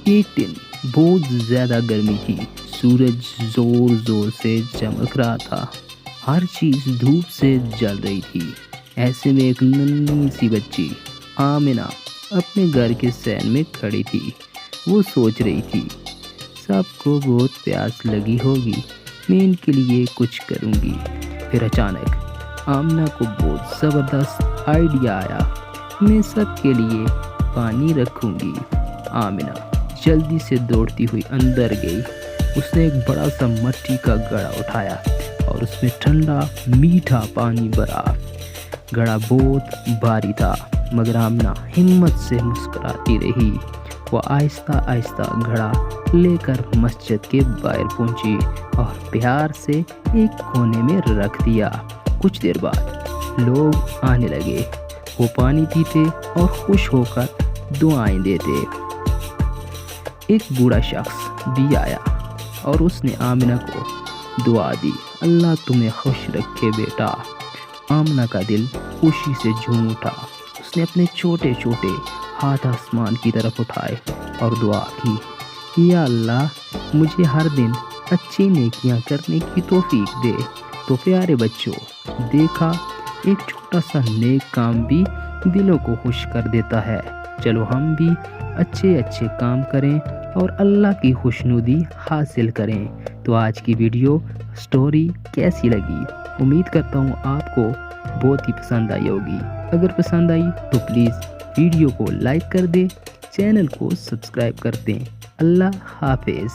ایک دن بہت زیادہ گرمی تھی، سورج زور زور سے چمک رہا تھا، ہر چیز دھوپ سے جل رہی تھی۔ ایسے میں ایک ننھی سی بچی آمنہ اپنے گھر کے صحن میں کھڑی تھی۔ وہ سوچ رہی تھی سب کو بہت پیاس لگی ہوگی، میں ان کے لیے کچھ کروں گی۔ پھر اچانک آمنہ کو بہت زبردست آئیڈیا آیا، میں سب کے لیے پانی رکھوں گی۔ آمنہ جلدی سے دوڑتی ہوئی اندر گئی۔ اس نے ایک بڑا سا مٹی کا گھڑا اٹھایا اور اس میں ٹھنڈا میٹھا پانی بھرا۔ گھڑا بہت بھاری تھا مگر آمنہ ہمت سے مسکراتی رہی۔ وہ آہستہ آہستہ گھڑا لے کر مسجد کے باہر پہنچی اور پیار سے ایک کونے میں رکھ دیا۔ کچھ دیر بعد لوگ آنے لگے، وہ پانی پیتے اور خوش ہو کر دعائیں دیتے۔ ایک بوڑھا شخص بھی آیا اور اس نے آمنہ کو دعا دی، اللہ تمہیں خوش رکھے بیٹا۔ آمنہ کا دل خوشی سے جھوم اٹھا۔ اس نے اپنے چھوٹے چھوٹے ہاتھ آسمان کی طرف اٹھائے اور دعا کی، یا اللہ مجھے ہر دن اچھی نیکیاں کرنے کی توفیق دے۔ تو پیارے بچوں، دیکھا ایک چھوٹا سا نیک کام بھی دلوں کو خوش کر دیتا ہے۔ چلو ہم بھی اچھے اچھے کام کریں اور اللہ کی خوشنودی حاصل کریں۔ تو آج کی ویڈیو سٹوری کیسی لگی؟ امید کرتا ہوں آپ کو بہت ہی پسند آئی ہوگی۔ اگر پسند آئی تو پلیز ویڈیو کو لائک کر دیں، چینل کو سبسکرائب کر دیں۔ اللہ حافظ۔